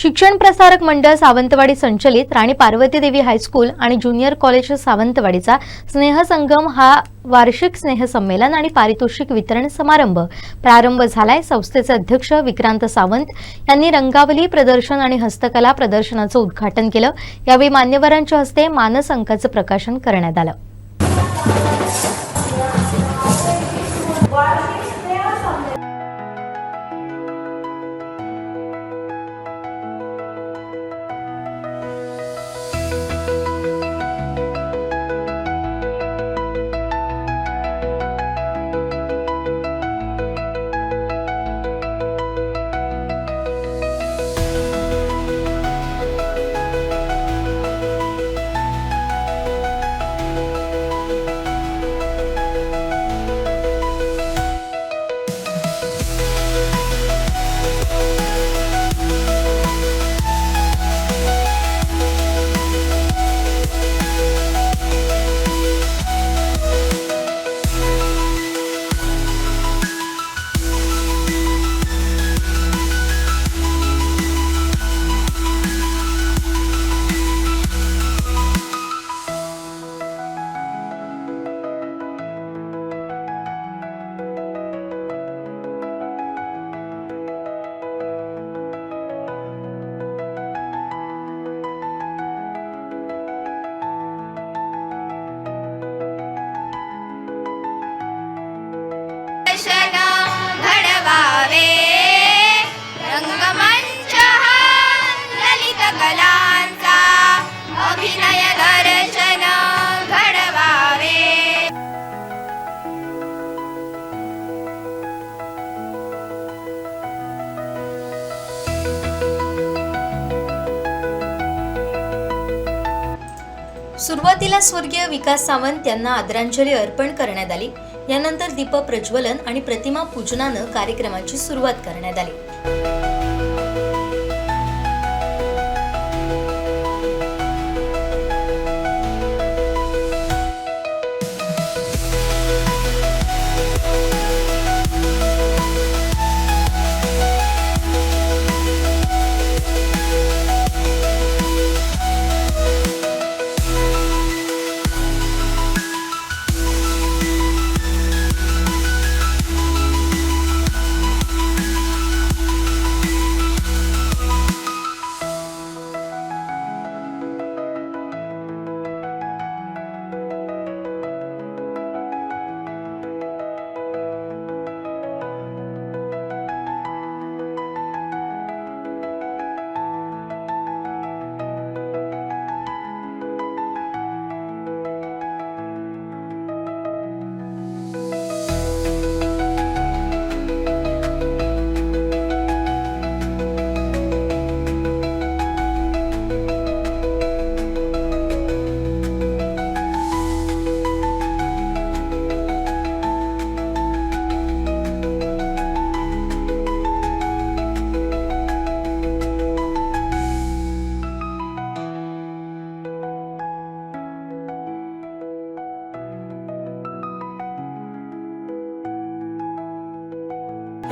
शिक्षण प्रसारक मंडळ सावंतवाडी संचलित राणी पार्वती देवी हायस्कूल आणि ज्युनियर कॉलेज सावंतवाडीचा स्नेहसंगम हा वार्षिक स्नेहसंमेलन आणि पारितोषिक वितरण समारंभ प्रारंभ झालाय। संस्थेचे अध्यक्ष विक्रांत सावंत यांनी रंगावली प्रदर्शन आणि हस्तकला प्रदर्शनाचं उद्घाटन केलं। यावेळी मान्यवरांच्या हस्ते मानस अंकाचं प्रकाशन करण्यात आलं। घडवावे रंगमंच ललित कलांचा अभिनय दर्शन घडवावे। सुरुवातीला स्वर्गीय विकास सावंत यांना आदरांजली अर्पण करण्यात आली। यानंतर दीप प्रज्वलन आणि प्रतिमा पूजनानं कार्यक्रमाची सुरुवात करण्यात आली।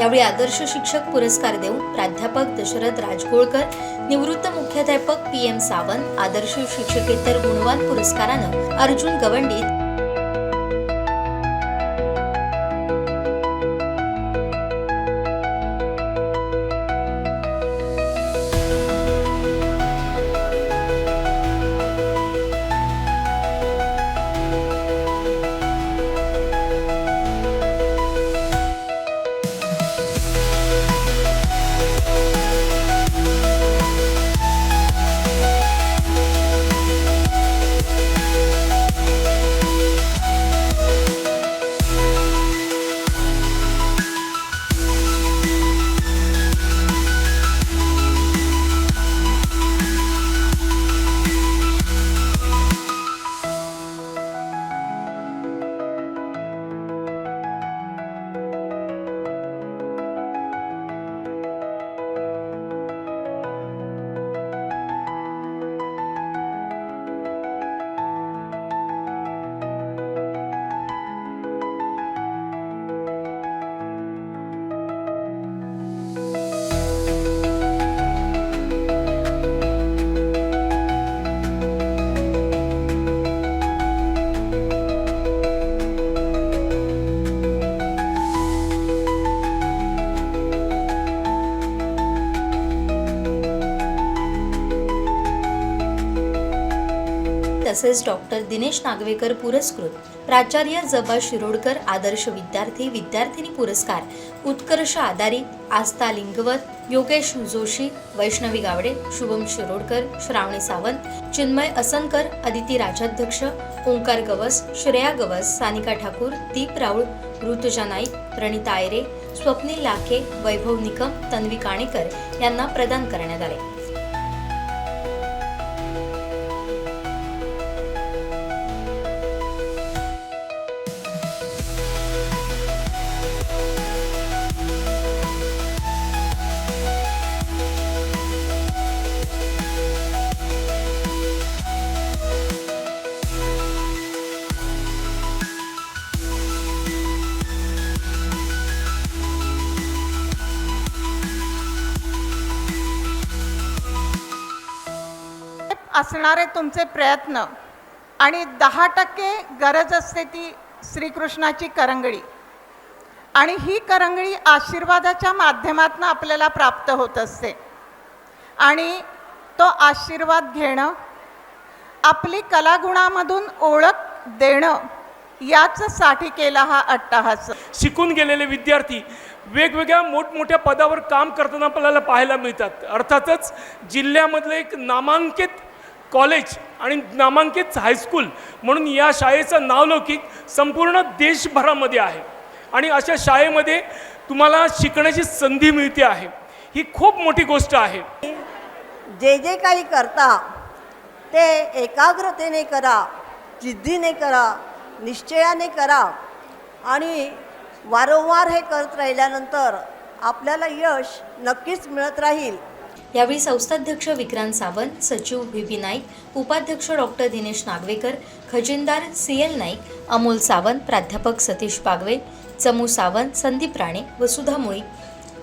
यावेळी आदर्श शिक्षक पुरस्कार देऊन प्राध्यापक दशरथ राजगोळकर, निवृत्त मुख्याध्यापक PM सावंत, आदर्श शिक्षकेतर गुणवान पुरस्कारानं अर्जुन गवंडी, तसेच डॉक्टर दिनेश नागवेकर पुरस्कृत प्राचार्य जबा शिरोडकर आदर्श विद्यार्थी विद्यार्थिनी पुरस्कार उत्कर्ष आदारी, आस्था लिंगवत, योगेश जोशी, वैष्णवी गावडे, शुभम शिरोडकर, श्रावणी सावंत, चिन्मय असनकर, अदिती राजाध्यक्ष, ओंकार गवस, श्रेया गवस, सानिका ठाकूर, दीप राऊळ, ऋतुजा नाईक, प्रणिता आयरे, स्वप्नील लाखे, वैभव निकम, तन्वी काणेकर यांना प्रदान करण्यात आले. असणारे तुमचे प्रयत्न आणि 10% गरज असते ती श्रीकृष्णाची करंगळी, आणि ही करंगळी आशीर्वादाच्या माध्यमातून आपल्याला प्राप्त होत असते. आणि तो आशीर्वाद घेणं, आपली कलागुणामधून ओळख देणं, याचसाठी केला हा अट्टाहास. शिकून गेलेले विद्यार्थी वेगवेगळ्या मोठमोठ्या पदावर काम करताना आपल्याला पाहायला मिळतात. अर्थातच जिल्ह्यामधलं एक नामांकित कॉलेज आणि नामांकित हायस्कूल म्हणून या शाळेचं नावलौकिक संपूर्ण देशभरामध्ये आहे. आणि अशा शाळेमध्ये तुम्हाला शिकण्याची संधी मिळते आहे, ही खूप मोठी गोष्ट आहे. जे जे काही करता ते एकाग्रतेने करा, जिद्दीने करा, निश्चयाने करा, आणि वारंवार हे करत राहिल्यानंतर आपल्याला यश नक्कीच मिळत राहील. यावेळी संस्थाध्यक्ष विक्रांत सावंत, सचिव व्ही नाईक, उपाध्यक्ष डॉक्टर दिनेश नागवेकर, खजिनदार CL नाईक, अमोल सावंत, प्राध्यापक सतीश बागवे, चमू सावंत, संदीप राणे, वसुधा मुळी,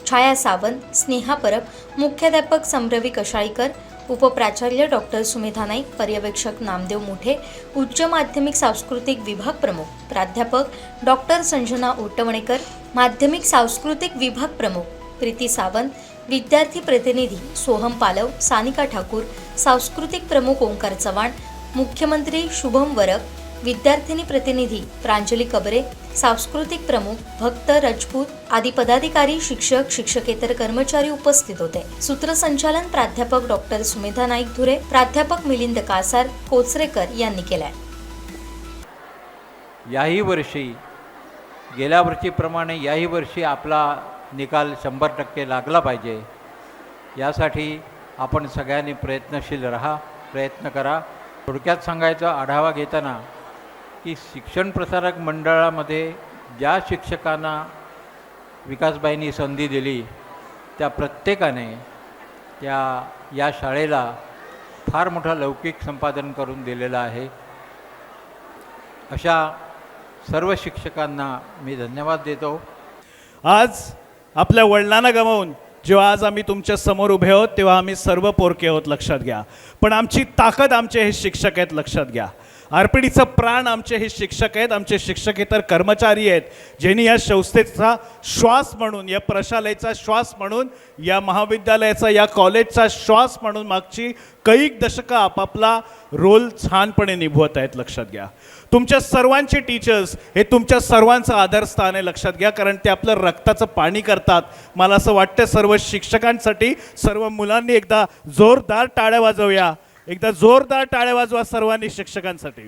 छाया सावंत, स्नेहा परब, मुख्याध्यापक संभ्रवी कशाळीकर, उपप्राचार्य डॉक्टर सुमेधा नाईक, पर्यवेक्षक नामदेव मुठे, उच्च माध्यमिक सांस्कृतिक विभाग प्रमुख प्राध्यापक डॉक्टर संजना उटवणेकर, माध्यमिक सांस्कृतिक विभाग प्रमुख प्रीती सावंत, विद्यार्थी प्रतिनिधी सोहम पालव, सानिका ठाकूर, सांस्कृतिक प्रमुख ओंकार चव्हाण, मुख्यमंत्री शुभम वरक, विद्यार्थिनी प्रतिनिधी प्रांजली कबरे, सांस्कृतिक प्रमुख भक्त राजपूत आदी पदाधिकारी, शिक्षक, शिक्षकेतर कर्मचारी उपस्थित होते. सूत्रसंचालन प्राध्यापक डॉक्टर सुमेधा नाईक धुरे, प्राध्यापक मिलिंद कासार कोचरेकर यांनी केलाय. याही वर्षी गेल्या वर्षीप्रमाणे याही वर्षी आपला निकाल 100% लागला पाहिजे, यासाठी आपण सगळ्यांनी प्रयत्नशील राहा, प्रयत्न करा. थोडक्यात सांगायचं आढावा घेताना की शिक्षण प्रसारक मंडळामध्ये ज्या शिक्षकांना विकासबाईंनी संधी दिली त्या प्रत्येकाने या शाळेला फार मोठा लौकिक संपादन करून दिलेलं आहे. अशा सर्व शिक्षकांना मी धन्यवाद देतो. आज आपल्या वडिलांना गमावून जेव्हा आज आम्ही तुमच्या समोर उभे आहोत तेव्हा आम्ही सर्व पोरके आहोत, लक्षात घ्या. पण आमची ताकद आमचे हे शिक्षक आहेत, लक्षात घ्या. आरपीडीचं प्राण आमचे हे शिक्षक आहेत, आमचे शिक्षकेतर कर्मचारी आहेत, ज्यांनी या संस्थेचा श्वास म्हणून, या प्रशालेचा श्वास म्हणून, या महाविद्यालयाचा, या कॉलेजचा श्वास म्हणून मागची कैक दशकं आपापला रोल छानपणे निभवत आहेत, लक्षात घ्या. तुमच्या सर्वांचे टीचर्स हे तुमच्या सर्वांचं आदरस्थान आहे, लक्षात घ्या. कारण ते आपलं रक्ताचं पाणी करतात. मला असं वाटतं सर्व शिक्षकांसाठी, सर्व मुलांनी एकदा जोरदार टाळ्या वाजवूया, एकदा जोरदार टाळ्या वाजवा सर्वांनी शिक्षकांसाठी.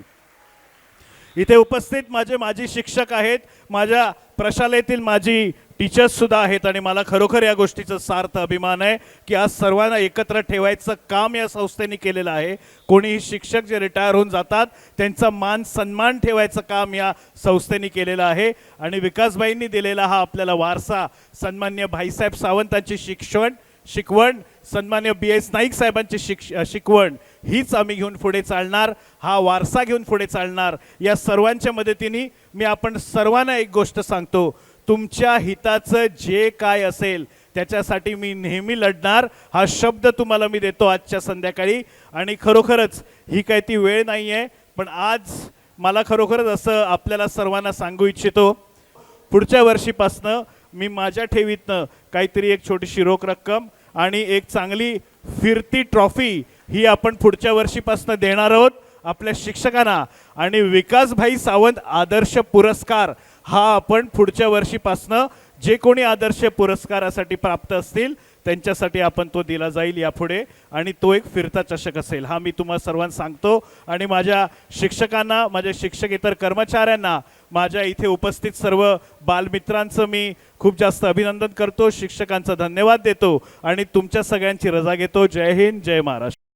इथे उपस्थित माझे माजी शिक्षक आहेत, माझ्या प्रशालेतील माजी टीचर्ससुद्धा आहेत, आणि मला खरोखर या गोष्टीचा सार्थ अभिमान आहे की आज सर्वांना एकत्र ठेवायचं काम या संस्थेने केलेलं आहे. कोणीही शिक्षक जे रिटायर होऊन जातात त्यांचा मान सन्मान ठेवायचं काम या संस्थेने केलेलं आहे. आणि विकासबाईंनी दिलेला हा आपल्याला वारसा, सन्मान्य भाईसाहेब सावंतांची शिकवण, सन्मान्य BS नाईक साहेबांची शिकवण, हीच आम्ही घेऊन पुढे चालणार, हा वारसा घेऊन पुढे चालणार. या सर्वांच्या मदतीने मी आपण सर्वांना एक गोष्ट सांगतो, तुमच्या हिताचं जे काय असेल त्याच्यासाठी मी नेहमी लढणार, हा शब्द तुम्हाला मी देतो आजच्या संध्याकाळी. आणि खरोखरच ही काही ती वेळ नाही आहे, पण आज मला खरोखरच असं आपल्याला सर्वांना सांगू इच्छितो, पुढच्या वर्षीपासनं मी माझ्या ठेवीतनं काहीतरी एक छोटीशी रोख रक्कम आणि एक चांगली फिरती ट्रॉफी ही आपण पुढच्या वर्षीपासून देणार आहोत. आपल्या शिक्षकांना आणि विकासभाई सावंत आदर्श पुरस्कार हा आपण पुढच्या वर्षीपासनं जे कोणी आदर्श पुरस्कारासाठी प्राप्त असतील त्यांच्यासाठी आपण तो दिला जाईल यापुढे आणि तो एक फिरता चषक असेल हा मी तुम्हाला सर्वांना सांगतो आणि माझ्या शिक्षकांना माझ्या शिक्षकेतर कर्मचाऱ्यांना माझ्या इथे उपस्थित सर्व बालमित्रांचं मी खूप जास्त अभिनंदन करतो शिक्षकांचा धन्यवाद देतो आणि तुमच्या सगळ्यांची रजा घेतो जय हिंद जय महाराष्ट्र